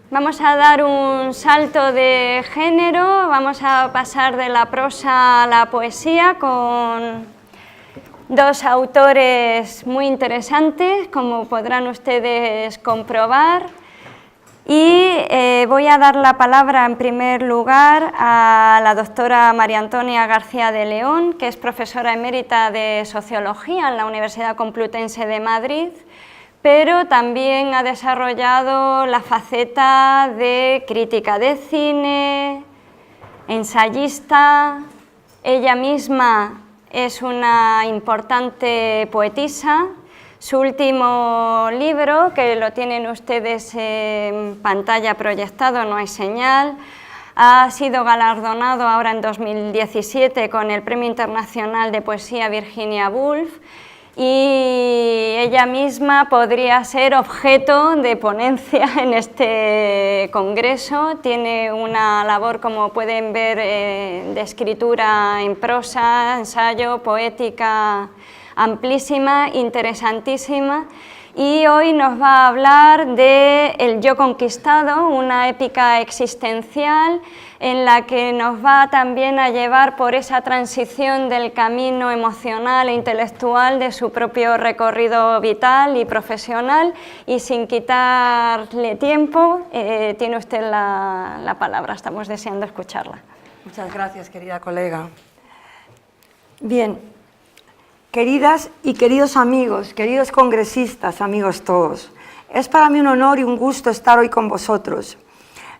Vamos a dar un salto de género, vamos a pasar de la prosa a la poesía con dos autores muy interesantes, como podrán ustedes comprobar. Y voy a dar la palabra en primer lugar a la doctora María Antonia García de León, que es profesora emérita de Sociología en la Universidad Complutense de Madrid, pero también ha desarrollado la faceta de crítica de cine, ensayista. Ella misma es una importante poetisa. Su último libro, que lo tienen ustedes en pantalla proyectado, No hay señal, ha sido galardonado ahora en 2017 con el Premio Internacional de Poesía Virginia Woolf, y ella misma podría ser objeto de ponencia en este congreso. Tiene una labor, como pueden ver, de escritura en prosa, ensayo, poética, amplísima, interesantísima, y hoy nos va a hablar de El yo conquistado, una épica existencial en la que nos va también a llevar por esa transición del camino emocional e intelectual de su propio recorrido vital y profesional. Y sin quitarle tiempo, tiene usted la palabra, estamos deseando escucharla. Muchas gracias, querida colega. Bien. Queridas y queridos amigos, queridos congresistas, amigos todos, es para mí un honor y un gusto estar hoy con vosotros.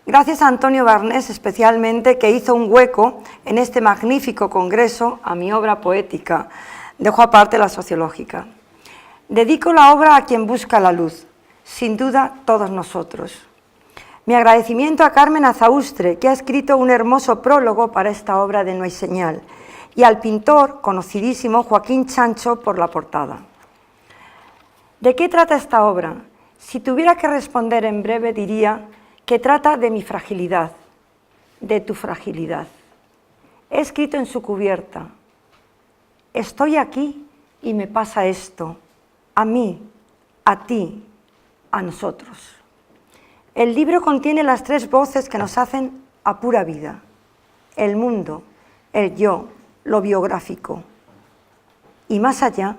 Gracias a Antonio Barnés especialmente, que hizo un hueco en este magnífico congreso a mi obra poética, dejo aparte la sociológica. Dedico la obra a quien busca la luz, sin duda todos nosotros. Mi agradecimiento a Carmen Azaustre, que ha escrito un hermoso prólogo para esta obra de No hay señal, y al pintor conocidísimo Joaquín Chancho por la portada. ¿De qué trata esta obra? Si tuviera que responder en breve diría que trata de mi fragilidad, de tu fragilidad. He escrito en su cubierta: estoy aquí y me pasa esto, a mí, a ti, a nosotros. El libro contiene las tres voces que nos hacen a pura vida: el mundo, el yo, lo biográfico. Y más allá,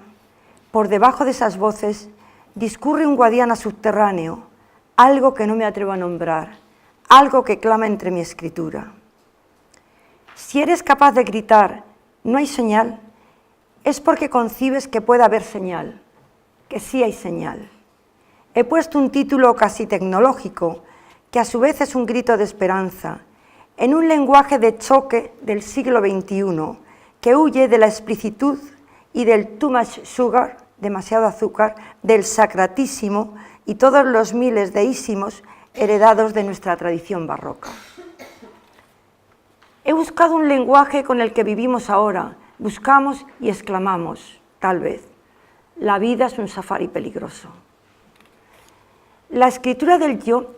por debajo de esas voces, discurre un Guadiana subterráneo, algo que no me atrevo a nombrar, algo que clama entre mi escritura. Si eres capaz de gritar «no hay señal», es porque concibes que puede haber señal, que sí hay señal. He puesto un título casi tecnológico, que a su vez es un grito de esperanza, en un lenguaje de choque del siglo XXI, que huye de la explicitud y del too much sugar, demasiado azúcar, del sacratísimo y todos los miles de ísimos heredados de nuestra tradición barroca. He buscado un lenguaje con el que vivimos ahora, buscamos y exclamamos, tal vez: la vida es un safari peligroso. La escritura del yo,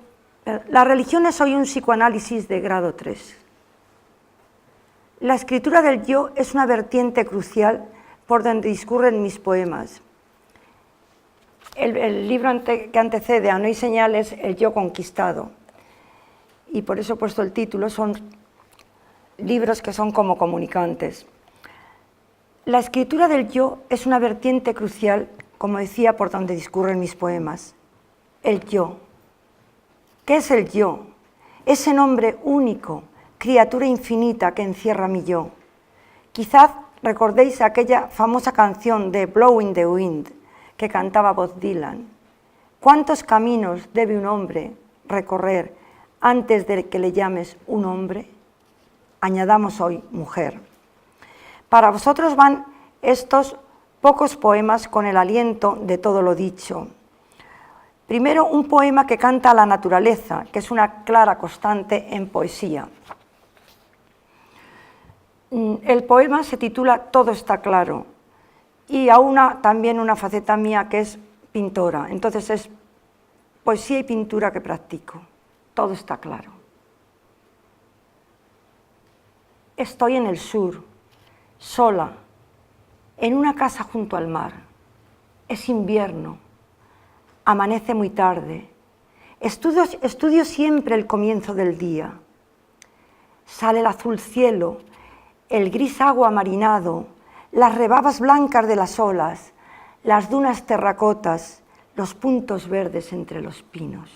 la religión es hoy un psicoanálisis de grado 3. La escritura del yo es una vertiente crucial por donde discurren mis poemas. El libro que antecede a No hay señal es El yo conquistado, y por eso he puesto el título. Son libros que son como comunicantes. La escritura del yo es una vertiente crucial, como decía, por donde discurren mis poemas. El yo. ¿Qué es el yo? Ese nombre único, criatura infinita que encierra mi yo. Quizás recordéis aquella famosa canción de Blowing the Wind que cantaba Bob Dylan. ¿Cuántos caminos debe un hombre recorrer antes de que le llames un hombre? Añadamos hoy mujer. Para vosotros van estos pocos poemas con el aliento de todo lo dicho. Primero, un poema que canta a la naturaleza, que es una clara constante en poesía. El poema se titula Todo está claro, y también una faceta mía que es pintora. Entonces es poesía y pintura que practico. Todo está claro. Estoy en el sur, sola, en una casa junto al mar. Es invierno, amanece muy tarde. Estudio siempre el comienzo del día. Sale el azul cielo, el gris agua marinado, las rebabas blancas de las olas, las dunas terracotas, los puntos verdes entre los pinos.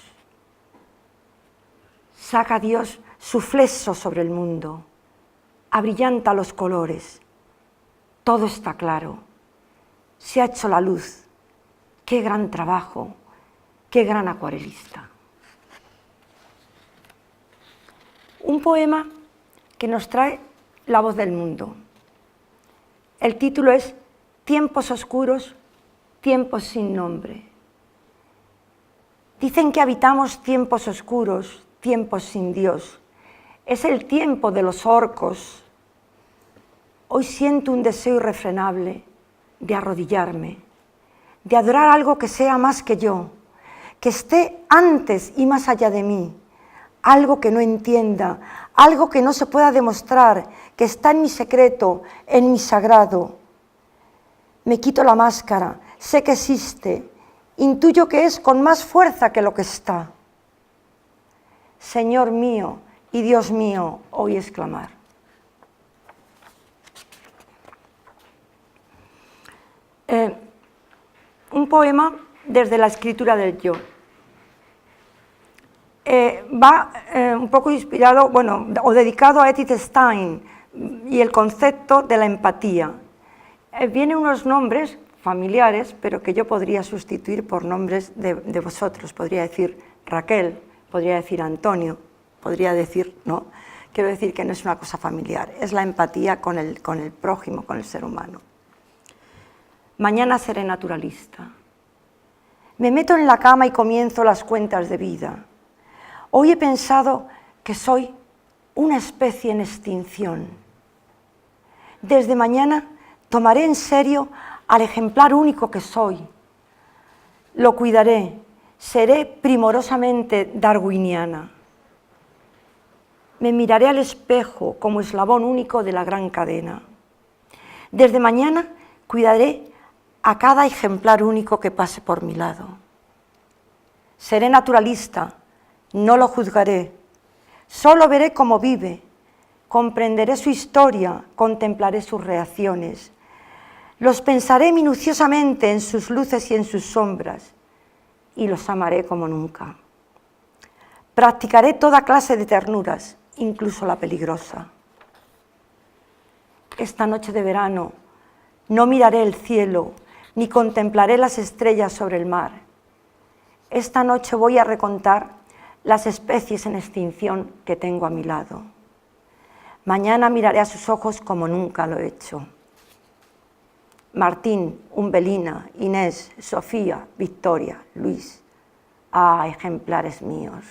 Saca Dios su flexo sobre el mundo, abrillanta los colores. Todo está claro. Se ha hecho la luz. Qué gran trabajo, qué gran acuarelista. Un poema que nos trae la voz del mundo. El título es Tiempos oscuros, tiempos sin nombre. Dicen que habitamos tiempos oscuros, tiempos sin Dios. Es el tiempo de los orcos. Hoy siento un deseo irrefrenable de arrodillarme, de adorar algo que sea más que yo, que esté antes y más allá de mí, algo que no entienda, algo que no se pueda demostrar, que está en mi secreto, en mi sagrado. Me quito la máscara, sé que existe, intuyo que es con más fuerza que lo que está. Señor mío y Dios mío, oí exclamar. Un poema desde la escritura del yo. Va un poco inspirado, bueno, o dedicado a Edith Stein y el concepto de la empatía. Vienen unos nombres familiares, pero que yo podría sustituir por nombres de vosotros. Podría decir Raquel, podría decir Antonio, podría decir, no, quiero decir que no es una cosa familiar, es la empatía con el prójimo, con el ser humano. Mañana seré naturalista. Me meto en la cama y comienzo las cuentas de vida. Hoy he pensado que soy una especie en extinción. Desde mañana tomaré en serio al ejemplar único que soy. Lo cuidaré, seré primorosamente darwiniana. Me miraré al espejo como eslabón único de la gran cadena. Desde mañana cuidaré a cada ejemplar único que pase por mi lado. Seré naturalista, no lo juzgaré, solo veré cómo vive, comprenderé su historia, contemplaré sus reacciones. Los pensaré minuciosamente en sus luces y en sus sombras, y los amaré como nunca. Practicaré toda clase de ternuras, incluso la peligrosa. Esta noche de verano no miraré el cielo, ni contemplaré las estrellas sobre el mar. Esta noche voy a recontar las especies en extinción que tengo a mi lado. Mañana miraré a sus ojos como nunca lo he hecho. Martín, Umbelina, Inés, Sofía, Victoria, Luis. Ah, ejemplares míos,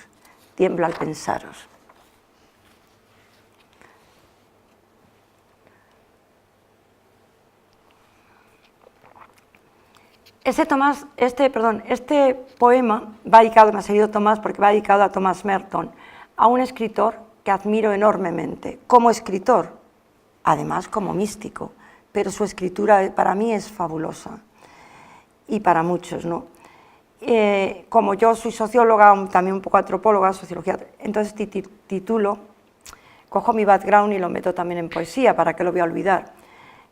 tiemblo al pensaros. Este poema va dedicado, me ha seguido Tomás porque va dedicado a Thomas Merton, a un escritor que admiro enormemente, como escritor, además como místico, pero su escritura para mí es fabulosa, y para muchos, ¿no? Como yo soy socióloga, también un poco antropóloga, sociología, entonces cojo mi background y lo meto también en poesía, ¿para qué lo voy a olvidar?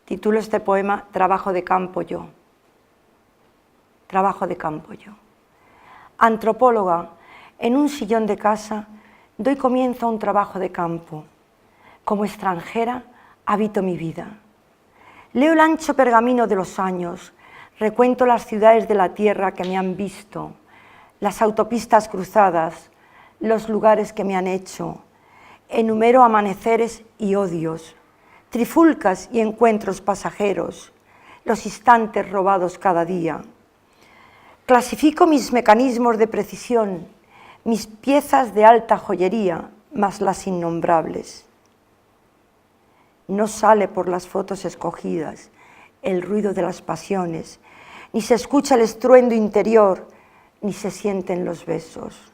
Titulo este poema Trabajo de campo yo. Trabajo de campo yo. Antropóloga, en un sillón de casa, doy comienzo a un trabajo de campo. Como extranjera, habito mi vida. Leo el ancho pergamino de los años, recuento las ciudades de la tierra que me han visto, las autopistas cruzadas, los lugares que me han hecho, enumero amaneceres y odios, trifulcas y encuentros pasajeros, los instantes robados cada día. Clasifico mis mecanismos de precisión, mis piezas de alta joyería, más las innombrables. No sale por las fotos escogidas el ruido de las pasiones, ni se escucha el estruendo interior, ni se sienten los besos.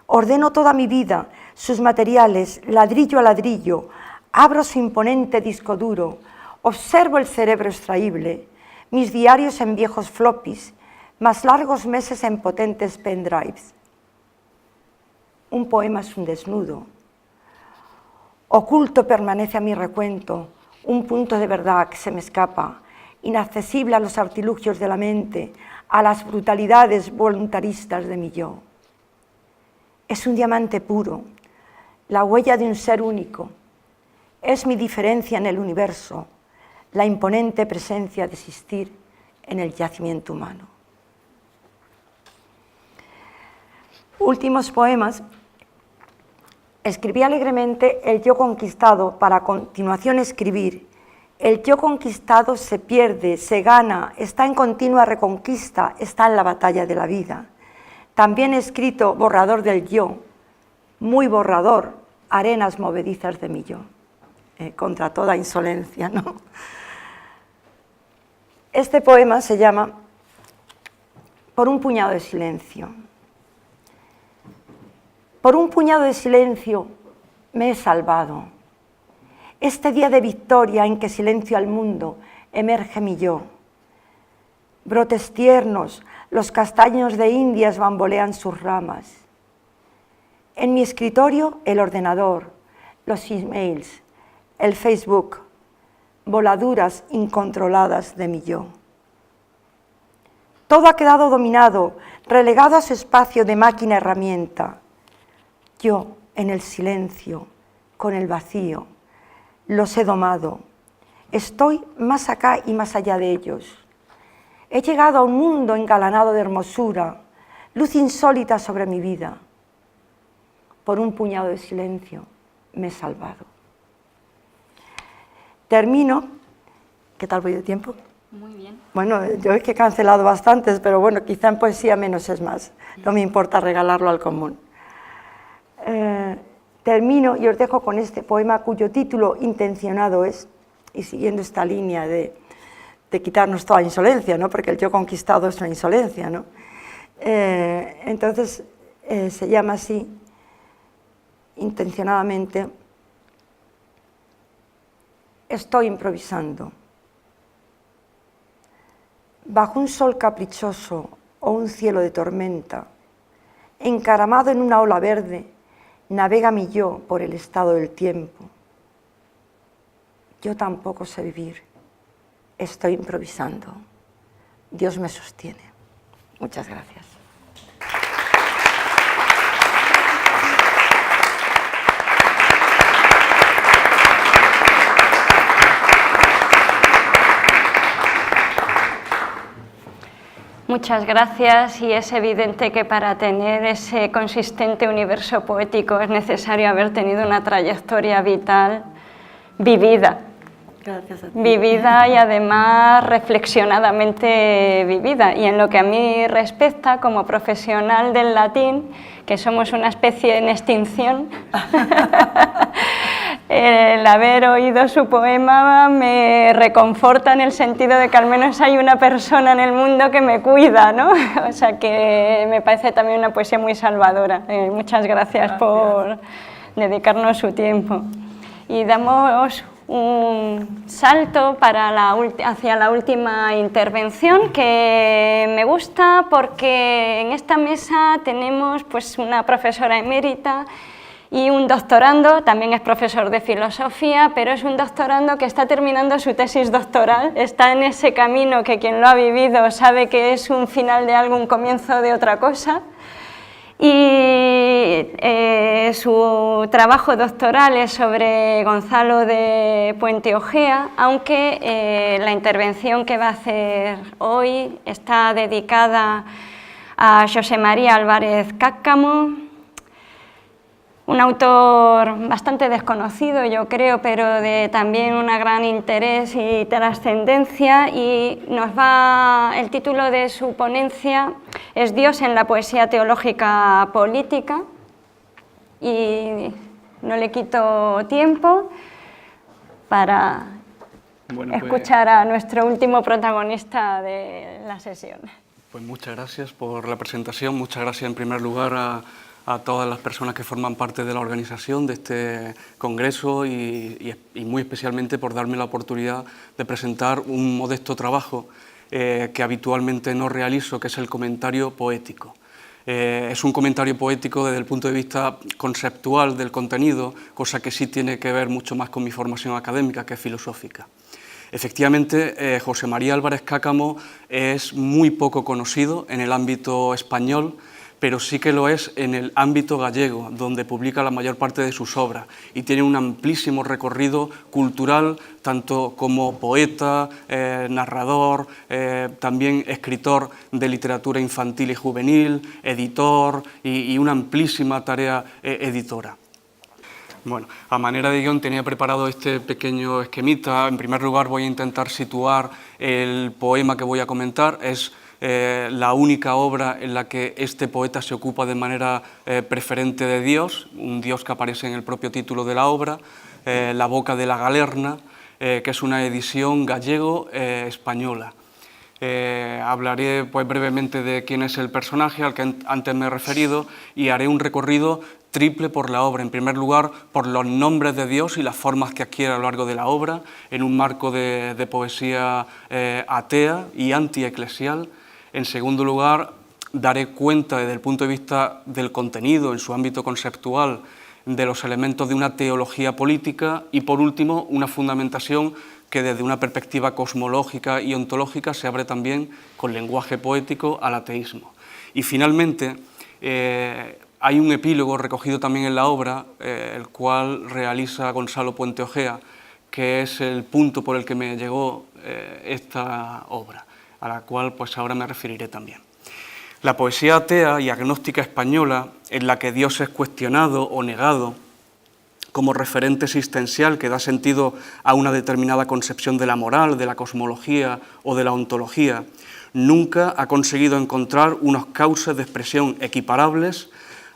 Ordeno toda mi vida, sus materiales, ladrillo a ladrillo, abro su imponente disco duro, observo el cerebro extraíble, mis diarios en viejos floppies, más largos meses en potentes pendrives. un poema es un desnudo. Oculto permanece a mi recuento un punto de verdad que se me escapa, inaccesible a los artilugios de la mente, a las brutalidades voluntaristas de mi yo. Es un diamante puro, la huella de un ser único. Es mi diferencia en el universo, la imponente presencia de existir en el yacimiento humano. Últimos poemas. Escribí alegremente el yo conquistado para a continuación escribir. El yo conquistado se pierde, se gana, está en continua reconquista, está en la batalla de la vida. También he escrito borrador del yo, muy borrador, arenas movedizas de mi yo, contra toda insolencia, ¿no? Este poema se llama Por un puñado de silencio. Por un puñado de silencio me he salvado. Este día de victoria en que silencio al mundo emerge mi yo. Brotes tiernos, los castaños de Indias bambolean sus ramas. En mi escritorio el ordenador, los emails, el Facebook, voladuras incontroladas de mi yo. Todo ha quedado dominado, relegado a su espacio de máquina herramienta. Yo, en el silencio, con el vacío, los he domado. Estoy más acá y más allá de ellos. He llegado a un mundo engalanado de hermosura, luz insólita sobre mi vida. Por un puñado de silencio me he salvado. Termino. ¿Qué tal voy de tiempo? Muy bien. Bueno, yo es que he cancelado bastantes, pero bueno, quizá en poesía menos es más. No me importa regalarlo al común. Termino y os dejo con este poema cuyo título intencionado es, y siguiendo esta línea de quitarnos toda insolencia, ¿no? Porque el yo conquistado es una insolencia, ¿no? Entonces se llama así, intencionadamente, estoy improvisando. Bajo un sol caprichoso o un cielo de tormenta, encaramado en una ola verde, navega mi yo por el estado del tiempo. Yo tampoco sé vivir, estoy improvisando. Dios me sostiene. Muchas gracias. Muchas gracias, y es evidente que para tener ese consistente universo poético es necesario haber tenido una trayectoria vital vivida. Gracias a ti. Vivida y además reflexionadamente vivida. Y en lo que a mí respecta, como profesional del latín, que somos una especie en extinción, el haber oído su poema me reconforta en el sentido de que al menos hay una persona en el mundo que me cuida, ¿no? O sea que me parece también una poesía muy salvadora. Muchas gracias por dedicarnos su tiempo. Y damos un salto hacia la última intervención, que me gusta porque en esta mesa tenemos pues una profesora emérita y un doctorando, también es profesor de filosofía, pero es un doctorando que está terminando su tesis doctoral, está en ese camino que quien lo ha vivido sabe que es un final de algo, un comienzo de otra cosa. Y su trabajo doctoral es sobre Gonzalo de Puente Ojea, aunque la intervención que va a hacer hoy está dedicada a José María Álvarez Cáccamo, un autor bastante desconocido, yo creo, pero de también un gran interés y trascendencia, y el título de su ponencia es Dios en la poesía teológica política, y no le quito tiempo para escuchar a nuestro último protagonista de la sesión. Pues muchas gracias por la presentación, muchas gracias en primer lugar a todas las personas que forman parte de la organización de este congreso y muy especialmente por darme la oportunidad de presentar un modesto trabajo que habitualmente no realizo, que es el comentario poético. Es un comentario poético desde el punto de vista conceptual del contenido, cosa que sí tiene que ver mucho más con mi formación académica, que es filosófica. Efectivamente, José María Álvarez Cáccamo es muy poco conocido en el ámbito español, pero sí que lo es en el ámbito gallego, donde publica la mayor parte de sus obras y tiene un amplísimo recorrido cultural, tanto como poeta, narrador, también escritor de literatura infantil y juvenil, editor y una amplísima tarea editora. Bueno, a manera de guión tenía preparado este pequeño esquemita. En primer lugar voy a intentar situar el poema que voy a comentar. Es la única obra en la que este poeta se ocupa de manera preferente de Dios, un Dios que aparece en el propio título de la obra, La boca de la galerna, que es una edición gallego-española. Hablaré pues, brevemente de quién es el personaje al que antes me he referido y haré un recorrido triple por la obra. En primer lugar, por los nombres de Dios y las formas que adquiere a lo largo de la obra, en un marco de poesía atea y antieclesial. En segundo lugar, daré cuenta desde el punto de vista del contenido, en su ámbito conceptual, de los elementos de una teología política y, por último, una fundamentación que desde una perspectiva cosmológica y ontológica se abre también con lenguaje poético al ateísmo. Y finalmente, hay un epílogo recogido también en la obra, el cual realiza Gonzalo Puente Ojea, que es el punto por el que me llegó esta obra, a la cual pues ahora me referiré también. La poesía atea y agnóstica española, en la que Dios es cuestionado o negado como referente existencial que da sentido a una determinada concepción de la moral, de la cosmología o de la ontología, nunca ha conseguido encontrar unos cauces de expresión equiparables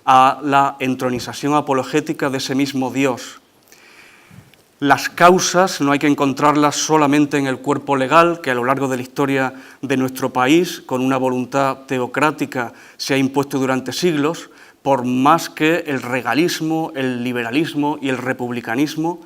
a la entronización apologética de ese mismo Dios. Las causas no hay que encontrarlas solamente en el cuerpo legal, que a lo largo de la historia de nuestro país, con una voluntad teocrática, se ha impuesto durante siglos, por más que el regalismo, el liberalismo y el republicanismo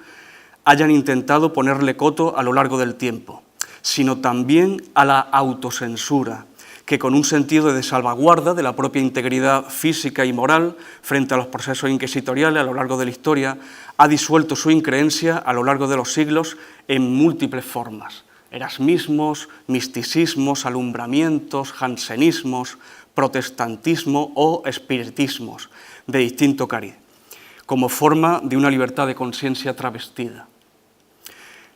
hayan intentado ponerle coto a lo largo del tiempo, sino también a la autocensura, que con un sentido de salvaguarda de la propia integridad física y moral frente a los procesos inquisitoriales a lo largo de la historia, ha disuelto su increencia a lo largo de los siglos en múltiples formas: erasmismos, misticismos, alumbramientos, jansenismos, protestantismo o espiritismos de distinto cariz, como forma de una libertad de conciencia travestida.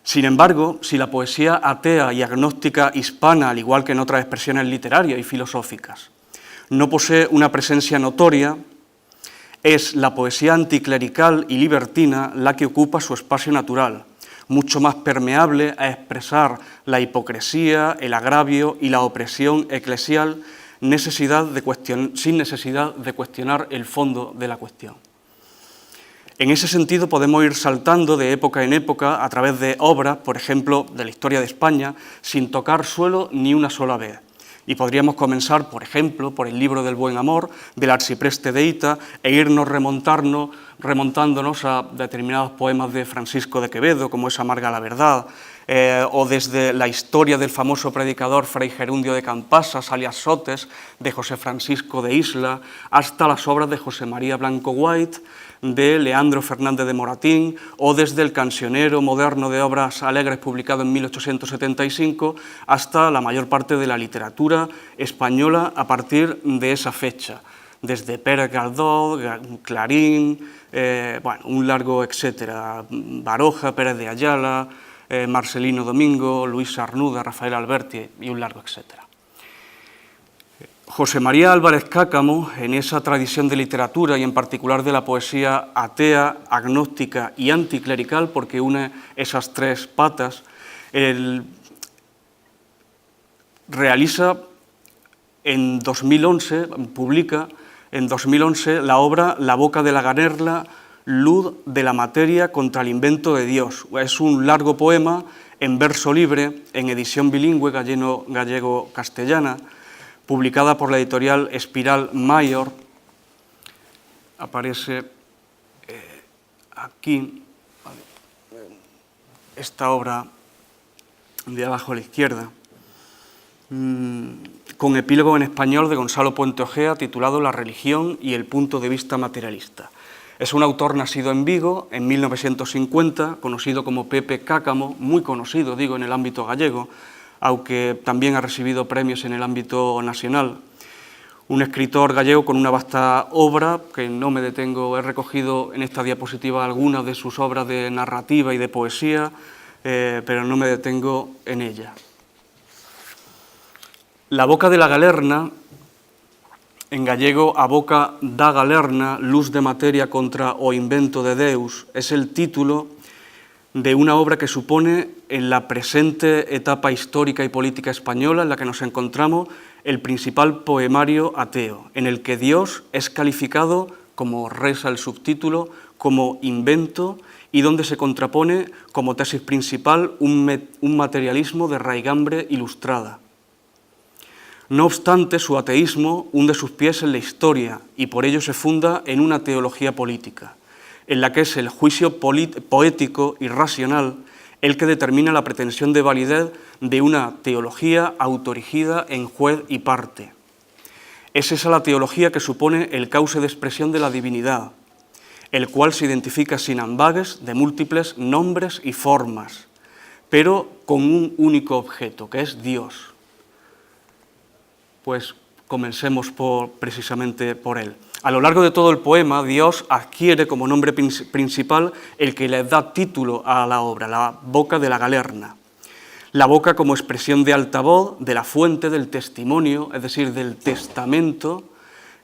Sin embargo, si la poesía atea y agnóstica hispana, al igual que en otras expresiones literarias y filosóficas, no posee una presencia notoria, es la poesía anticlerical y libertina la que ocupa su espacio natural, mucho más permeable a expresar la hipocresía, el agravio y la opresión eclesial sin necesidad de cuestionar el fondo de la cuestión. En ese sentido podemos ir saltando de época en época a través de obras, por ejemplo, de la historia de España, sin tocar suelo ni una sola vez. Y podríamos comenzar, por ejemplo, por el libro del Buen Amor, del arcipreste de Hita, e irnos remontándonos a determinados poemas de Francisco de Quevedo, como es Amarga la verdad, o desde la historia del famoso predicador Fray Gerundio de Campasas, alias Sotes, de José Francisco de Isla, hasta las obras de José María Blanco White, de Leandro Fernández de Moratín, o desde el Cancionero moderno de obras alegres publicado en 1875 hasta la mayor parte de la literatura española a partir de esa fecha, desde Pérez Galdós, Clarín, bueno, un largo etcétera, Baroja, Pérez de Ayala, Marcelino Domingo, Luis Arnuda, Rafael Alberti y un largo etcétera. José María Álvarez Cáccamo, en esa tradición de literatura y en particular de la poesía atea, agnóstica y anticlerical, porque une esas tres patas, realiza en 2011, publica en 2011 la obra La boca de la galerna, luz de la materia contra el invento de Dios. Es un largo poema en verso libre, en edición bilingüe gallego-castellana, publicada por la editorial Espiral Mayor. Aparece aquí esta obra de abajo a la izquierda, con epílogo en español de Gonzalo Puente Ojea, titulado La religión y el punto de vista materialista. Es un autor nacido en Vigo en 1950, conocido como Pepe Cáccamo, muy conocido, digo, en el ámbito gallego, aunque también ha recibido premios en el ámbito nacional. Un escritor gallego con una vasta obra, que no me detengo, he recogido en esta diapositiva algunas de sus obras de narrativa y de poesía, pero no me detengo en ella. La boca de la galerna, en gallego a boca da galerna, luz de materia contra o invento de Deus, es el título de una obra que supone en la presente etapa histórica y política española en la que nos encontramos el principal poemario ateo, en el que Dios es calificado, como reza el subtítulo, como invento y donde se contrapone como tesis principal un materialismo de raigambre ilustrada. No obstante, su ateísmo hunde sus pies en la historia y por ello se funda en una teología política, en la que es el juicio poético y racional el que determina la pretensión de validez de una teología autorigida en juez y parte. Es esa la teología que supone el cauce de expresión de la divinidad, el cual se identifica sin ambages de múltiples nombres y formas, pero con un único objeto, que es Dios. Pues comencemos precisamente por él. A lo largo de todo el poema, Dios adquiere como nombre principal el que le da título a la obra, la boca de la galerna. La boca como expresión de altavoz de la fuente del testimonio, es decir, del testamento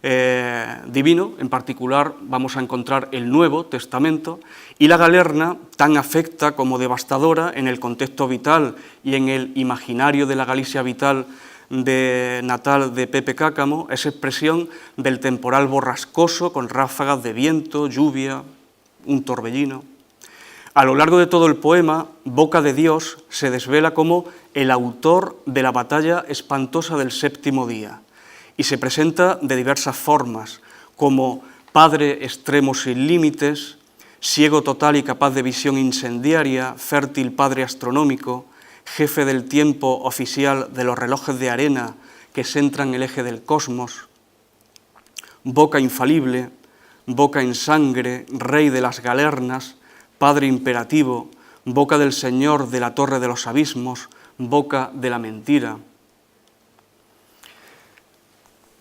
divino. En particular vamos a encontrar el Nuevo Testamento, y la galerna, tan afecta como devastadora en el contexto vital y en el imaginario de la Galicia vital natal de Pepe Cáccamo, es expresión del temporal borrascoso con ráfagas de viento, lluvia, un torbellino. A lo largo de todo el poema, Boca de Dios se desvela como el autor de la batalla espantosa del séptimo día y se presenta de diversas formas, como Padre extremo sin límites, ciego total y capaz de visión incendiaria, fértil Padre astronómico, jefe del tiempo oficial de los relojes de arena que centran el eje del cosmos, boca infalible, boca en sangre, rey de las galernas, Padre imperativo, boca del Señor de la torre de los abismos, boca de la mentira.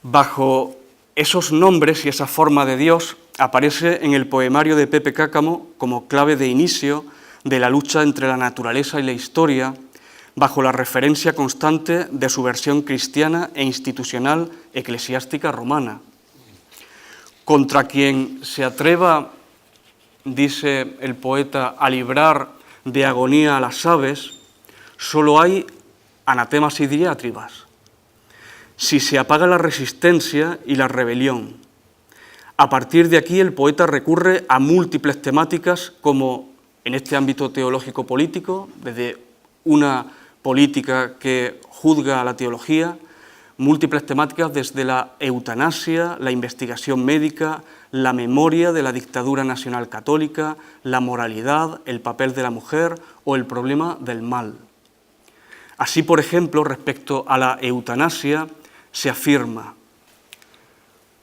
Bajo esos nombres y esa forma de Dios aparece en el poemario de Pepe Cáccamo como clave de inicio de la lucha entre la naturaleza y la historia, bajo la referencia constante de su versión cristiana e institucional eclesiástica romana. Contra quien se atreva, dice el poeta, a librar de agonía a las aves, solo hay anatemas y diátribas. Si se apaga la resistencia y la rebelión. A partir de aquí el poeta recurre a múltiples temáticas como en este ámbito teológico-político, desde una política que juzga a la teología, múltiples temáticas desde la eutanasia, la investigación médica, la memoria de la dictadura nacional católica, la moralidad, el papel de la mujer o el problema del mal. Así, por ejemplo, respecto a la eutanasia, se afirma: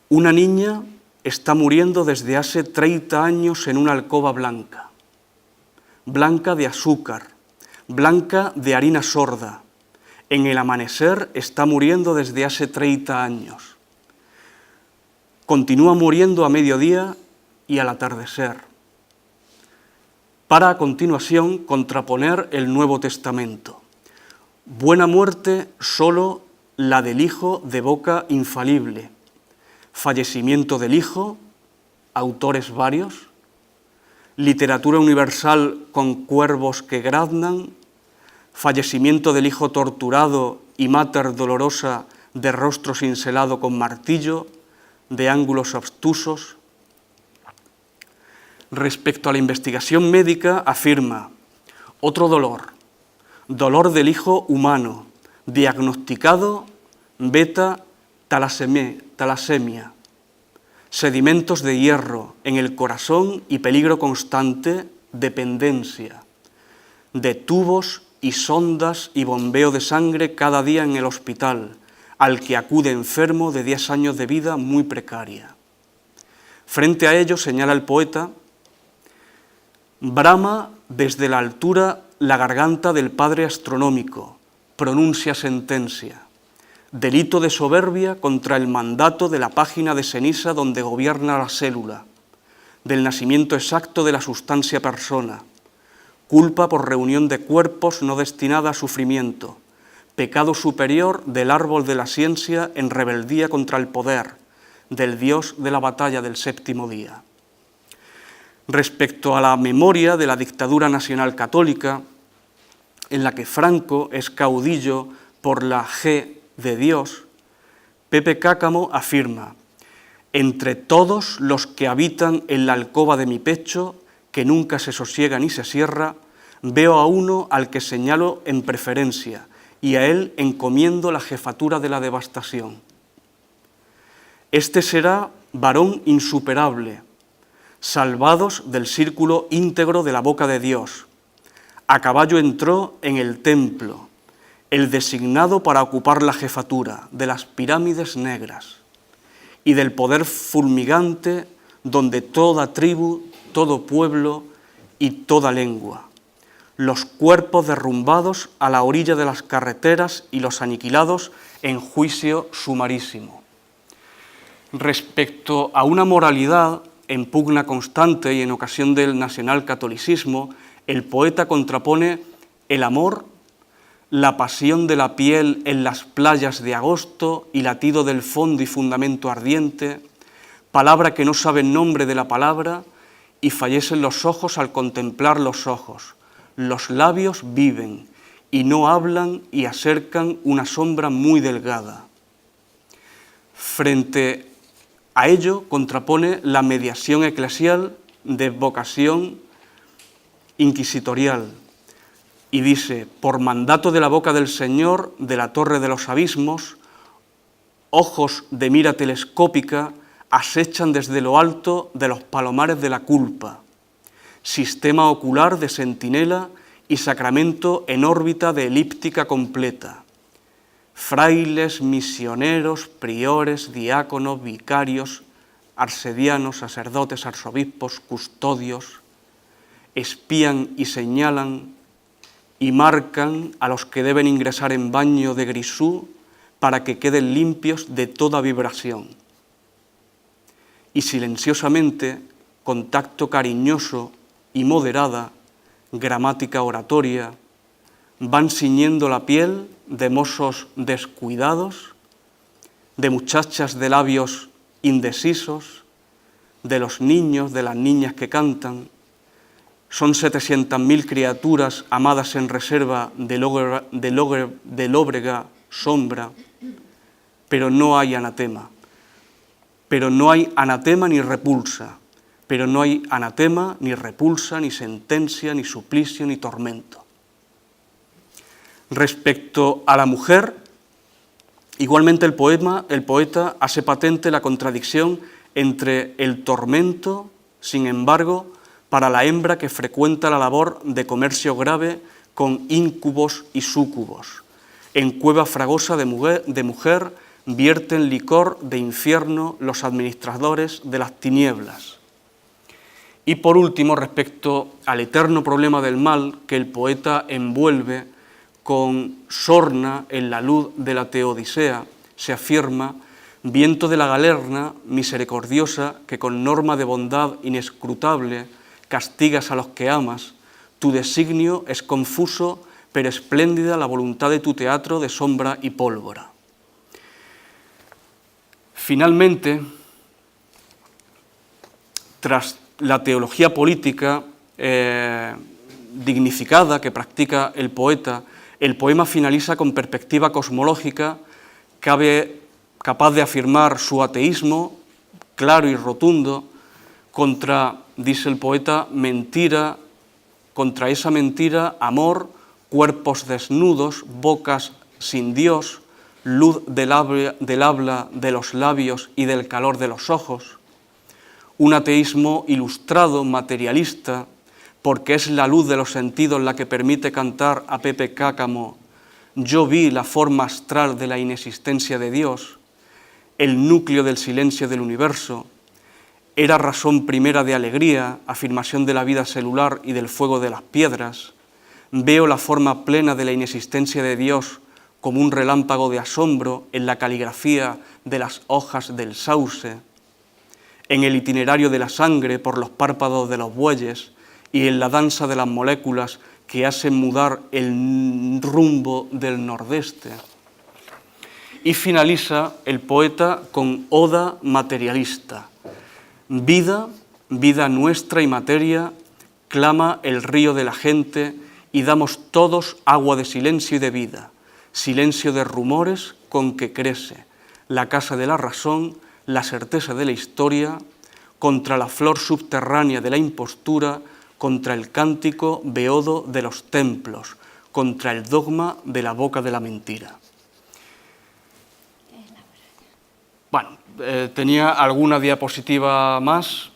una niña está muriendo desde hace 30 años en una alcoba blanca, blanca de azúcar, blanca de harina sorda. En el amanecer está muriendo desde hace 30 años. Continúa muriendo a mediodía y al atardecer. Para a continuación contraponer el Nuevo Testamento. Buena muerte solo la del Hijo de boca infalible. Fallecimiento del Hijo, autores varios. Literatura universal con cuervos que graznan. Fallecimiento del Hijo torturado y mater dolorosa de rostro cincelado con martillo, de ángulos obtusos. Respecto a la investigación médica, afirma: otro dolor, dolor del hijo humano, diagnosticado beta talasemia, sedimentos de hierro en el corazón y peligro constante, dependencia, de tubos y sondas y bombeo de sangre cada día en el hospital, al que acude enfermo de 10 años de vida muy precaria. Frente a ello, señala el poeta, brama desde la altura la garganta del padre astronómico, pronuncia sentencia, delito de soberbia contra el mandato de la página de ceniza donde gobierna la célula, del nacimiento exacto de la sustancia persona, culpa por reunión de cuerpos no destinada a sufrimiento, pecado superior del árbol de la ciencia en rebeldía contra el poder, del dios de la batalla del séptimo día. Respecto a la memoria de la dictadura nacional católica, en la que Franco es caudillo por la G de Dios, Pepe Cáccamo afirma, entre todos los que habitan en la alcoba de mi pecho, que nunca se sosiega ni se cierra, veo a uno al que señalo en preferencia y a él encomiendo la jefatura de la devastación. Este será varón insuperable, salvados del círculo íntegro de la boca de Dios. A caballo entró en el templo, el designado para ocupar la jefatura de las pirámides negras y del poder fulmigante donde toda tribu, todo pueblo y toda lengua, los cuerpos derrumbados a la orilla de las carreteras y los aniquilados en juicio sumarísimo. Respecto a una moralidad en pugna constante y en ocasión del nacionalcatolicismo, el poeta contrapone el amor, la pasión de la piel en las playas de agosto y latido del fondo y fundamento ardiente, palabra que no sabe el nombre de la palabra y fallecen los ojos al contemplar los ojos, los labios viven y no hablan y acercan una sombra muy delgada. Frente a ello contrapone la mediación eclesial de vocación inquisitorial y dice, por mandato de la boca del Señor, de la torre de los abismos, ojos de mira telescópica acechan desde lo alto de los palomares de la culpa, sistema ocular de centinela y sacramento en órbita de elíptica completa. Frailes, misioneros, priores, diáconos, vicarios, arsedianos, sacerdotes, arzobispos, custodios, espían y señalan y marcan a los que deben ingresar en baño de grisú para que queden limpios de toda vibración. Y silenciosamente, con tacto cariñoso y moderada, gramática oratoria, van ciñendo la piel de mozos descuidados, de muchachas de labios indecisos, de los niños, de las niñas que cantan. Son 700.000 criaturas amadas en reserva de lóbrega sombra, pero no hay anatema. Pero no hay anatema ni repulsa, pero no hay anatema ni repulsa, ni sentencia, ni suplicio, ni tormento. Respecto a la mujer, igualmente el poeta hace patente la contradicción entre el tormento, sin embargo, para la hembra que frecuenta la labor de comercio grave con íncubos y súcubos. En cueva fragosa de mujer vierten licor de infierno los administradores de las tinieblas. Y por último, respecto al eterno problema del mal que el poeta envuelve con sorna en la luz de la Teodicea, se afirma: viento de la galerna misericordiosa que con norma de bondad inescrutable castigas a los que amas, tu designio es confuso pero espléndida la voluntad de tu teatro de sombra y pólvora. Finalmente, tras la teología política dignificada que practica el poeta, el poema finaliza con perspectiva cosmológica, capaz de afirmar su ateísmo claro y rotundo contra, dice el poeta, mentira, contra esa mentira, amor, cuerpos desnudos, bocas sin Dios, luz del habla, de los labios y del calor de los ojos. Un ateísmo ilustrado, materialista, porque es la luz de los sentidos la que permite cantar a Pepe Cáccamo yo vi la forma astral de la inexistencia de Dios, el núcleo del silencio del universo, era razón primera de alegría, afirmación de la vida celular y del fuego de las piedras, veo la forma plena de la inexistencia de Dios como un relámpago de asombro en la caligrafía de las hojas del sauce, en el itinerario de la sangre por los párpados de los bueyes y en la danza de las moléculas que hacen mudar el rumbo del nordeste. Y finaliza el poeta con oda materialista. Vida, vida nuestra y materia, clama el río de la gente y damos todos agua de silencio y de vida, silencio de rumores con que crece la casa de la razón, la certeza de la historia, contra la flor subterránea de la impostura, contra el cántico beodo de los templos, contra el dogma de la boca de la mentira. Bueno, tenía alguna diapositiva más,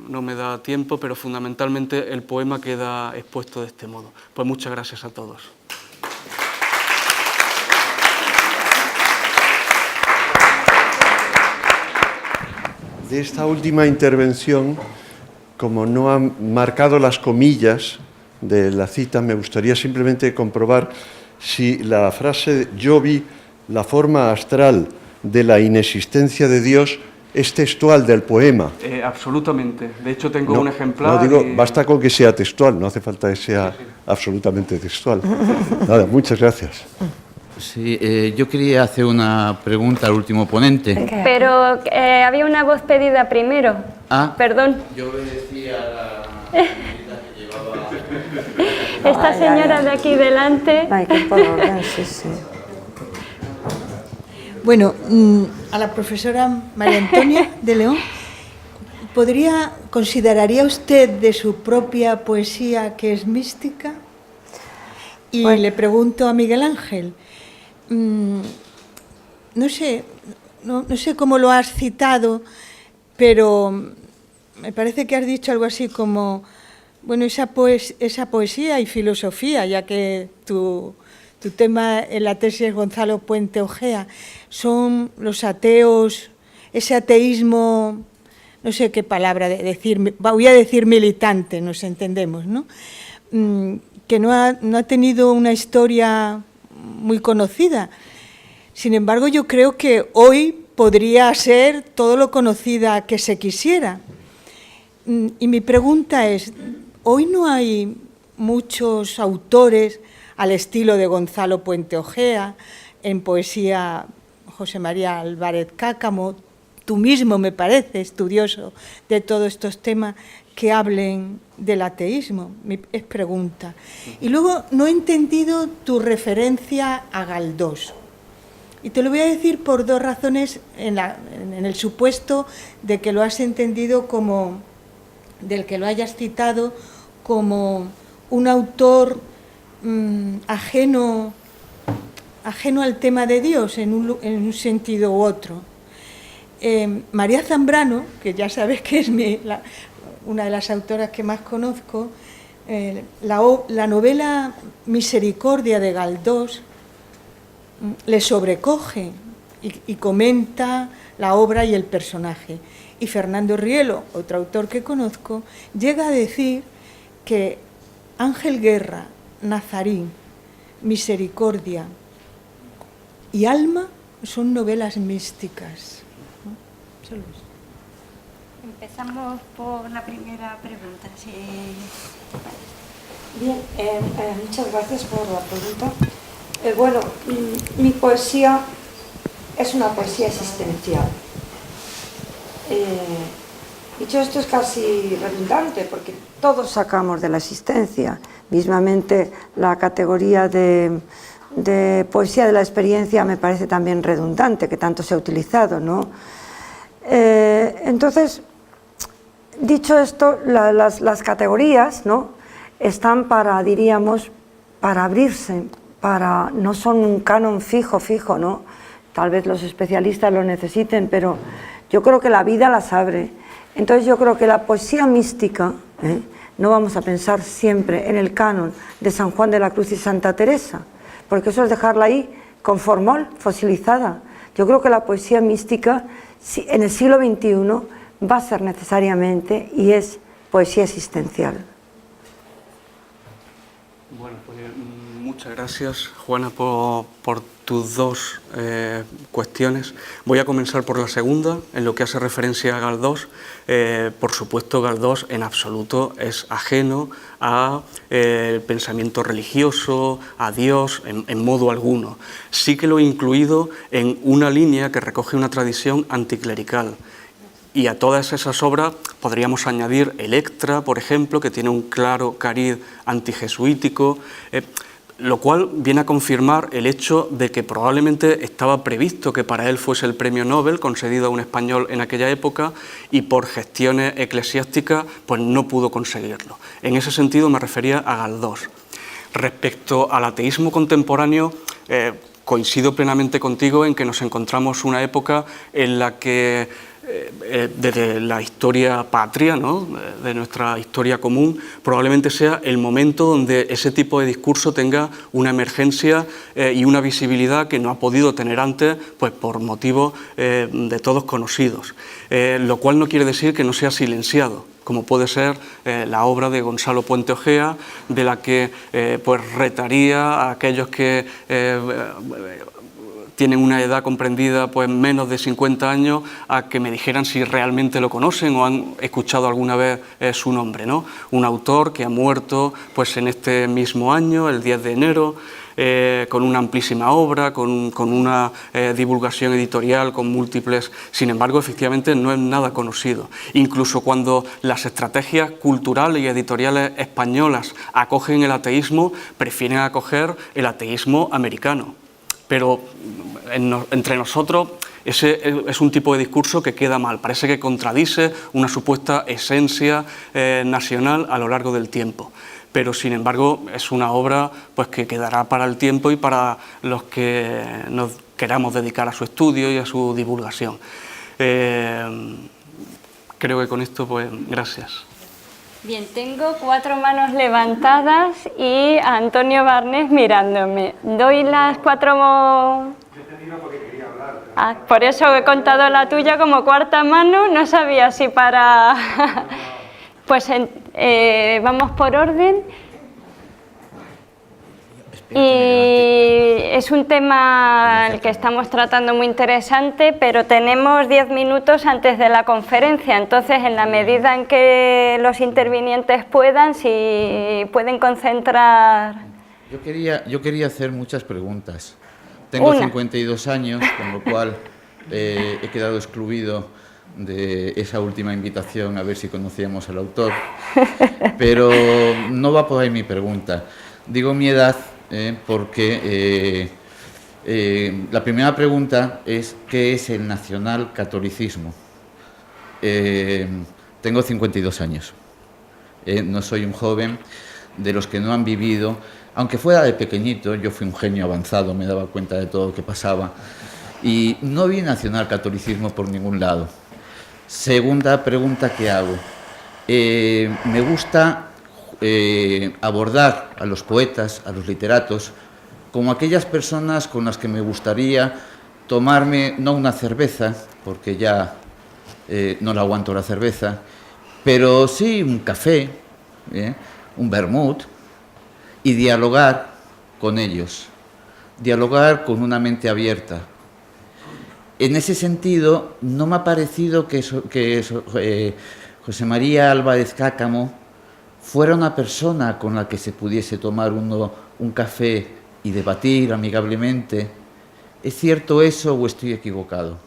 no me da tiempo, pero fundamentalmente el poema queda expuesto de este modo. Pues muchas gracias a todos. De esta última intervención, como no han marcado las comillas de la cita, me gustaría simplemente comprobar si la frase «yo vi la forma astral de la inexistencia de Dios» es textual del poema. Absolutamente. De hecho, tengo un ejemplar. No, digo, basta con que sea textual, no hace falta que sea absolutamente textual. Nada, muchas gracias. Sí, yo quería hacer una pregunta al último ponente. Pero había una voz pedida primero. Ah, perdón. Yo obedecía a la señorita que llevaba... Esta señora de aquí delante. Ay, qué por orden, sí, sí. Bueno, a la profesora María Antonia de León, ¿consideraría usted de su propia poesía que es mística? Y Bueno. le pregunto a Miguel Ángel, no sé cómo lo has citado, pero me parece que has dicho algo así como, bueno, esa poesía y filosofía, ya que tu tema en la tesis es Gonzalo Puente Ojea, son los ateos, ese ateísmo, no sé qué palabra decir, voy a decir militante, nos entendemos, ¿no? Que no ha tenido una historia muy conocida. Sin embargo, yo creo que hoy podría ser todo lo conocida que se quisiera. Y mi pregunta es, ¿hoy no hay muchos autores al estilo de Gonzalo Puente Ojea, en poesía José María Álvarez Cáccamo, tú mismo me parece estudioso de todos estos temas, que hablen del ateísmo? Es pregunta. Y luego no he entendido tu referencia a Galdós. Y te lo voy a decir por dos razones, en el supuesto de que lo has entendido como, del que lo hayas citado como un autor ajeno al tema de Dios en un sentido u otro. María Zambrano, que ya sabes que es una de las autoras que más conozco, la novela Misericordia de Galdós le sobrecoge y comenta la obra y el personaje. Y Fernando Rielo, otro autor que conozco, llega a decir que Ángel Guerra, Nazarín, Misericordia y Alma son novelas místicas. Solo eso. Empezamos por la primera pregunta. Sí. Bien, muchas gracias por la pregunta. Bueno, mi poesía es una poesía existencial. Dicho esto, es casi redundante, porque todos sacamos de la existencia. Mismamente, la categoría de poesía de la experiencia me parece también redundante, que tanto se ha utilizado, ¿no? Entonces, dicho esto, las categorías, ¿no?, están para, diríamos, para abrirse, no son un canon fijo, ¿no? Tal vez los especialistas lo necesiten, pero yo creo que la vida las abre. Entonces yo creo que la poesía mística, no vamos a pensar siempre en el canon de San Juan de la Cruz y Santa Teresa, porque eso es dejarla ahí con formol, fosilizada. Yo creo que la poesía mística en el siglo XXI va a ser necesariamente y es poesía existencial. Bueno, pues muchas gracias, Juana, por tus dos cuestiones. Voy a comenzar por la segunda, en lo que hace referencia a Galdós. Por supuesto, Galdós en absoluto es ajeno al pensamiento religioso, a Dios, en modo alguno. Sí que lo he incluido en una línea que recoge una tradición anticlerical. Y a todas esas obras podríamos añadir Electra, por ejemplo, que tiene un claro cariz antijesuítico, lo cual viene a confirmar el hecho de que probablemente estaba previsto que para él fuese el premio Nobel concedido a un español en aquella época y por gestiones eclesiásticas pues no pudo conseguirlo. En ese sentido me refería a Galdós. Respecto al ateísmo contemporáneo, coincido plenamente contigo en que nos encontramos una época en la que desde la historia patria, ¿no?, de nuestra historia común, probablemente sea el momento donde ese tipo de discurso tenga una emergencia y una visibilidad que no ha podido tener antes, pues por motivos de todos conocidos, lo cual no quiere decir que no sea silenciado, como puede ser la obra de Gonzalo Puente Ojea, de la que pues retaría a aquellos que tienen una edad comprendida pues menos de 50 años a que me dijeran si realmente lo conocen o han escuchado alguna vez su nombre, ¿no? Un autor que ha muerto pues en este mismo año, el 10 de enero, con una amplísima obra, con una divulgación editorial, con múltiples. Sin embargo, efectivamente no es nada conocido. Incluso cuando las estrategias culturales y editoriales españolas acogen el ateísmo, prefieren acoger el ateísmo americano. Pero entre nosotros ese es un tipo de discurso que queda mal, parece que contradice una supuesta esencia nacional a lo largo del tiempo. Pero sin embargo es una obra pues, que quedará para el tiempo y para los que nos queramos dedicar a su estudio y a su divulgación. Creo que con esto, pues, gracias. Bien, tengo 4 manos levantadas y a Antonio Barnés mirándome. ¿Doy las 4? Por eso he contado la tuya como cuarta mano, no sabía si para... Pues vamos por orden. Y es un tema el que estamos tratando muy interesante, pero tenemos 10 minutos antes de la conferencia, entonces en la medida en que los intervinientes puedan, si pueden concentrar... Yo quería hacer muchas preguntas. Tengo 52 años, con lo cual he quedado excluido de esa última invitación a ver si conocíamos al autor, pero no va por ahí mi pregunta. Digo mi edad porque la primera pregunta es ¿qué es el nacionalcatolicismo? Tengo 52 años, no soy un joven de los que no han vivido, aunque fuera de pequeñito, yo fui un genio avanzado, me daba cuenta de todo lo que pasaba y no vi nacionalcatolicismo por ningún lado. Segunda pregunta que hago, me gusta abordar a los poetas, a los literatos, como aquellas personas con las que me gustaría tomarme, no una cerveza, porque ya no la aguanto la cerveza, pero sí un café, un vermut, y dialogar con ellos, dialogar con una mente abierta. En ese sentido, no me ha parecido que José María Álvarez Cáccamo fuera una persona con la que se pudiese tomar un café y debatir amigablemente. ¿Es cierto eso o estoy equivocado?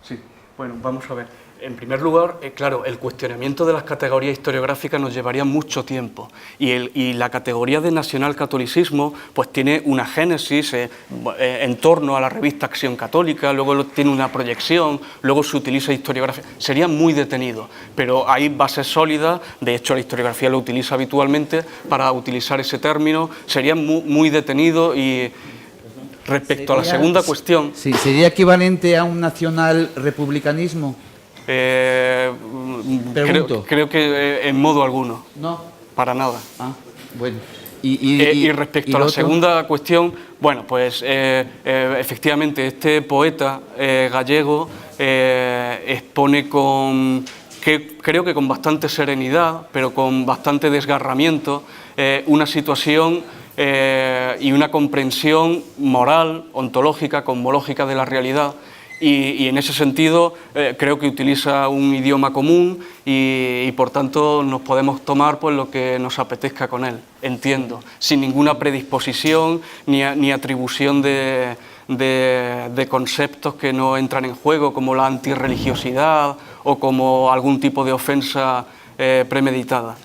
Sí, bueno, vamos a ver. En primer lugar, claro, el cuestionamiento de las categorías historiográficas nos llevaría mucho tiempo y la categoría de nacionalcatolicismo pues tiene una génesis en torno a la revista Acción Católica, luego tiene una proyección, luego se utiliza historiografía, sería muy detenido, pero hay bases sólidas, de hecho la historiografía lo utiliza habitualmente para utilizar ese término, sería muy detenido y... Respecto a la segunda cuestión... Sí, ¿sería equivalente a un nacional-republicanismo? Creo que en modo alguno. No. Para nada. Ah, bueno. Y respecto a la segunda cuestión, bueno, pues efectivamente este poeta gallego expone creo que con bastante serenidad, pero con bastante desgarramiento, una situación y una comprensión moral, ontológica, cosmológica de la realidad. Y en ese sentido creo que utiliza un idioma común y por tanto nos podemos tomar pues lo que nos apetezca con él, entiendo, sin ninguna predisposición ni atribución de conceptos que no entran en juego, como la antirreligiosidad o como algún tipo de ofensa premeditada.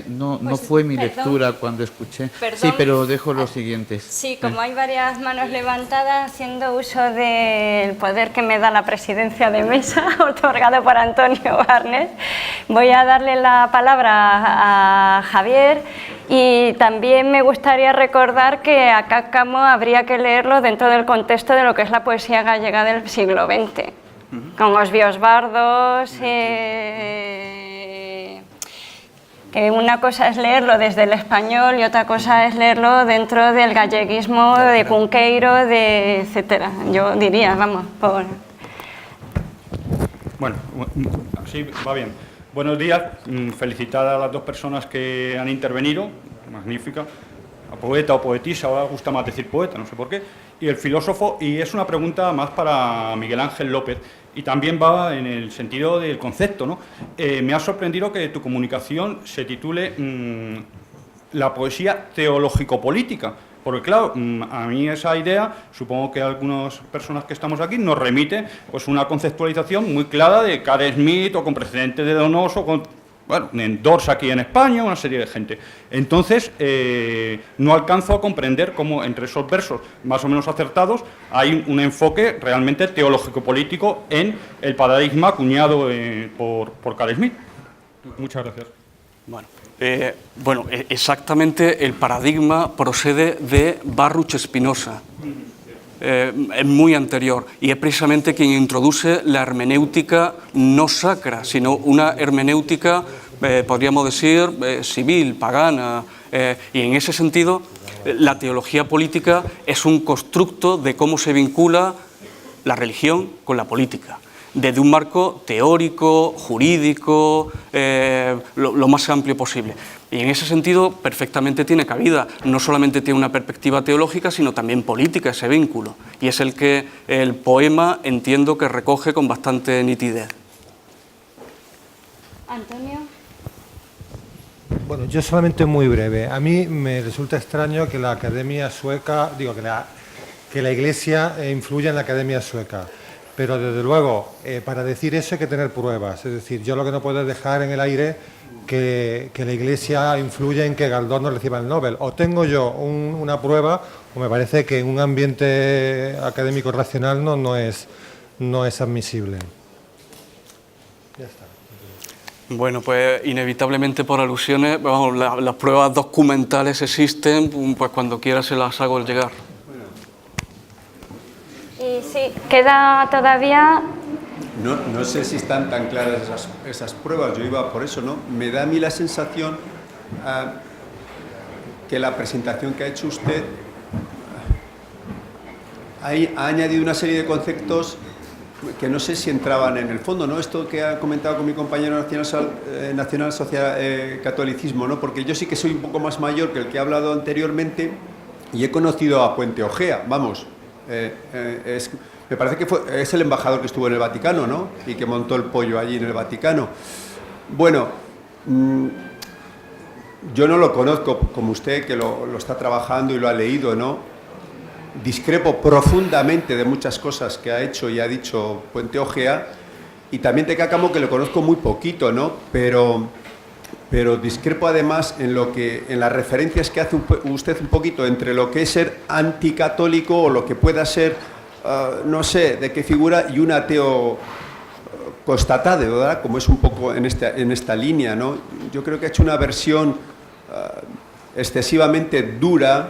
No fue mi lectura cuando escuché. Perdón. Sí, pero dejo los siguientes. Sí, como hay varias manos levantadas, haciendo uso del poder que me da la presidencia de mesa, otorgado por Antonio Barnes, voy a darle la palabra a Javier y también me gustaría recordar que a Cáccamo habría que leerlo dentro del contexto de lo que es la poesía gallega del siglo XX, con los biosbardos, que una cosa es leerlo desde el español y otra cosa es leerlo dentro del galleguismo de Cunqueiro, etcétera. Yo diría, vamos, por... Bueno, sí, va bien. Buenos días, felicitar a las dos personas que han intervenido, magnífica, a poeta o poetisa, ahora gusta más decir poeta, no sé por qué, y el filósofo, y es una pregunta más para Miguel Ángel López, y también va en el sentido del concepto, ¿no? Me ha sorprendido que tu comunicación se titule La poesía teológico-política, porque claro, a mí esa idea, supongo que a algunas personas que estamos aquí, nos remite pues una conceptualización muy clara de Carl Smith o con precedentes de Donoso, con, bueno, en Dors aquí en España, una serie de gente. Entonces, no alcanzo a comprender cómo entre esos versos más o menos acertados hay un enfoque realmente teológico-político en el paradigma acuñado por Carl Smith. Muchas gracias. Bueno, exactamente el paradigma procede de Baruch Spinoza. Es muy anterior y es precisamente quien introduce la hermenéutica no sacra, sino una hermenéutica, podríamos decir, civil, pagana, y en ese sentido la teología política es un constructo de cómo se vincula la religión con la política, desde un marco teórico, jurídico, lo más amplio posible. Y en ese sentido perfectamente tiene cabida, no solamente tiene una perspectiva teológica, sino también política, ese vínculo. Y es el que el poema entiendo que recoge con bastante nitidez. Antonio. Bueno, yo solamente muy breve. A mí me resulta extraño que la Academia Sueca, que la Iglesia influya en la Academia Sueca. Pero desde luego, para decir eso hay que tener pruebas. Es decir, yo lo que no puedo es dejar en el aire que la Iglesia influye en que Galdós no reciba el Nobel. O tengo yo una prueba, o me parece que en un ambiente académico racional no es admisible. Ya está. Bueno, pues inevitablemente por alusiones, vamos, las pruebas documentales existen, pues cuando quiera se las hago llegar. Y sí, queda todavía... No sé si están tan claras esas pruebas, yo iba por eso, ¿no? Me da a mí la sensación que la presentación que ha hecho usted ha añadido una serie de conceptos que no sé si entraban en el fondo, ¿no? Esto que ha comentado con mi compañero nacional social catolicismo, ¿no? Porque yo sí que soy un poco más mayor que el que ha hablado anteriormente y he conocido a Puente Ojea, vamos, me parece que es el embajador que estuvo en el Vaticano, ¿no? Y que montó el pollo allí en el Vaticano. Bueno, yo no lo conozco como usted, que lo está trabajando y lo ha leído, ¿no? Discrepo profundamente de muchas cosas que ha hecho y ha dicho Puente Ojea, y también de Cáccamo, que lo conozco muy poquito, ¿no? Pero discrepo además en las referencias que hace usted un poquito entre lo que es ser anticatólico o lo que pueda ser no sé de qué figura, y un ateo constatado, ¿verdad? Como es un poco en esta línea, ¿no? Yo creo que ha hecho una versión excesivamente dura,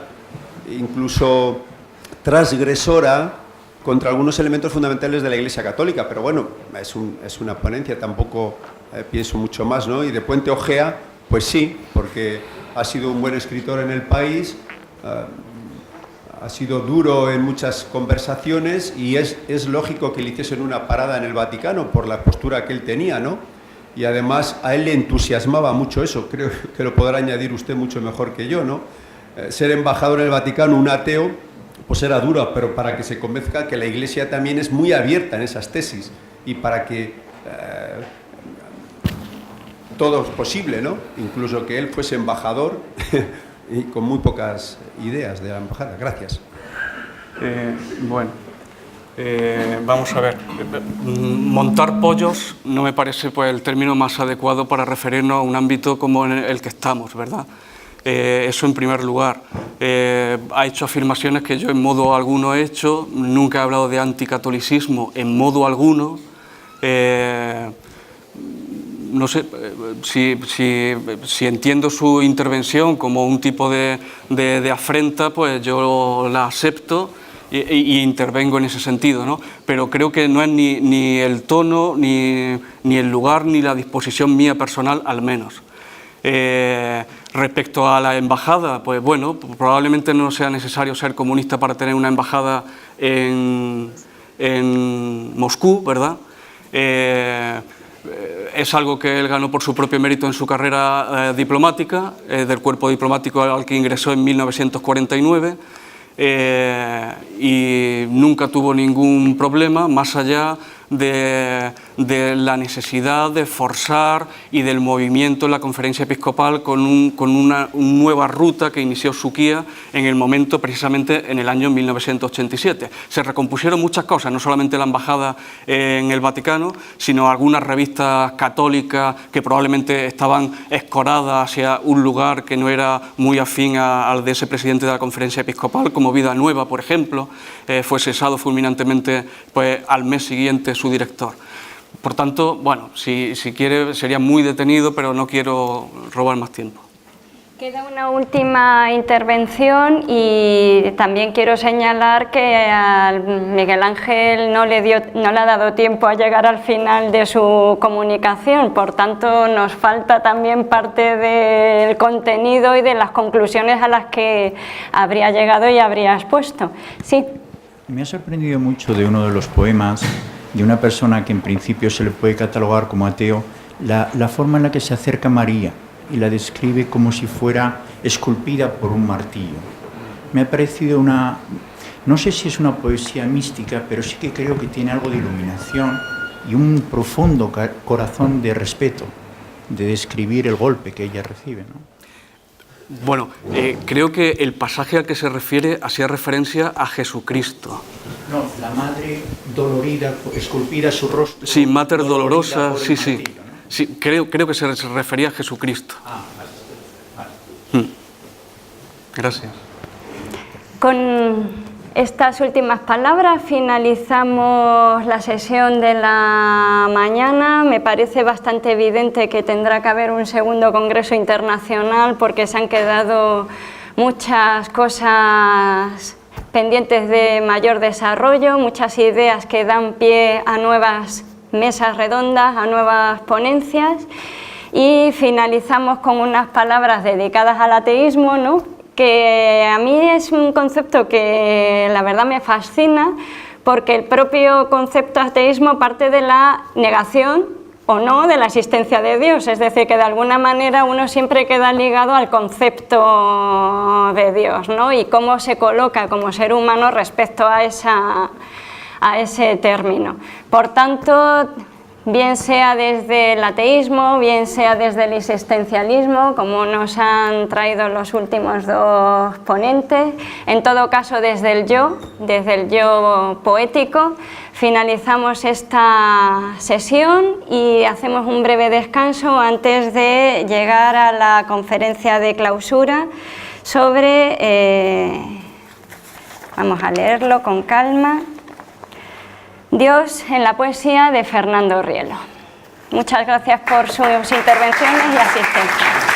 incluso transgresora, contra algunos elementos fundamentales de la Iglesia Católica, pero bueno, es una ponencia, tampoco pienso mucho más, ¿no? Y de Puente Ojea, pues sí, porque ha sido un buen escritor en El País, ha sido duro en muchas conversaciones y es lógico que le hiciesen una parada en el Vaticano por la postura que él tenía, ¿no? Y además a él le entusiasmaba mucho eso, creo que lo podrá añadir usted mucho mejor que yo, ¿no? Ser embajador en el Vaticano, un ateo, pues era duro, pero para que se convenzca que la Iglesia también es muy abierta en esas tesis y para que todo es posible, ¿no? Incluso que él fuese embajador y con muy pocas ideas de la embajada. Gracias. Bueno, vamos a ver. Montar pollos no me parece pues, el término más adecuado para referirnos a un ámbito como en el que estamos, ¿verdad? Eso en primer lugar. Ha hecho afirmaciones que yo en modo alguno he hecho, nunca he hablado de anticatolicismo en modo alguno. No sé si entiendo su intervención como un tipo de afrenta, pues yo la acepto y intervengo en ese sentido, ¿no? Pero creo que no es ni el tono, ni el lugar, ni la disposición mía personal, al menos. Respecto a la embajada, pues bueno, probablemente no sea necesario ser comunista para tener una embajada en Moscú, ¿verdad? Es algo que él ganó por su propio mérito en su carrera diplomática, del cuerpo diplomático al que ingresó en 1949, y nunca tuvo ningún problema más allá de la necesidad de forzar y del movimiento en la conferencia episcopal con una nueva ruta que inició Suquía en el momento, precisamente en el año 1987. Se recompusieron muchas cosas, no solamente la embajada en el Vaticano, sino algunas revistas católicas que probablemente estaban escoradas hacia un lugar que no era muy afín al de ese presidente de la conferencia episcopal, como Vida Nueva, por ejemplo. Fue cesado fulminantemente pues, al mes siguiente su director. Por tanto, bueno, si quiere sería muy detenido, pero no quiero robar más tiempo. Queda una última intervención y también quiero señalar que a Miguel Ángel no le ha dado tiempo a llegar al final de su comunicación, por tanto nos falta también parte del contenido y de las conclusiones a las que habría llegado y habría expuesto. Sí. Me ha sorprendido mucho de uno de los poemas de una persona que en principio se le puede catalogar como ateo, la forma en la que se acerca a María y la describe como si fuera esculpida por un martillo. Me ha parecido no sé si es una poesía mística, pero sí que creo que tiene algo de iluminación y un profundo corazón de respeto, de describir el golpe que ella recibe, ¿no? Bueno, creo que el pasaje al que se refiere hacía referencia a Jesucristo. No, la madre dolorida, esculpida su rostro. Sí, Mater Dolorosa, sí, martillo, sí. ¿no? Sí, creo que se refería a Jesucristo. Vale. Gracias. Con estas últimas palabras finalizamos la sesión de la mañana. Me parece bastante evidente que tendrá que haber un segundo congreso internacional porque se han quedado muchas cosas pendientes de mayor desarrollo, muchas ideas que dan pie a nuevas mesas redondas, a nuevas ponencias, y finalizamos con unas palabras dedicadas al ateísmo, ¿no? Que a mí es un concepto que la verdad me fascina, porque el propio concepto ateísmo parte de la negación o no de la existencia de Dios, es decir, que de alguna manera uno siempre queda ligado al concepto de Dios, ¿no? Y cómo se coloca como ser humano respecto a ese término. Por tanto, bien sea desde el ateísmo, bien sea desde el existencialismo, como nos han traído los últimos dos ponentes, en todo caso desde el yo poético, finalizamos esta sesión y hacemos un breve descanso antes de llegar a la conferencia de clausura sobre, vamos a leerlo con calma, Dios en la poesía, de Fernando Rielo. Muchas gracias por sus intervenciones y asistencia.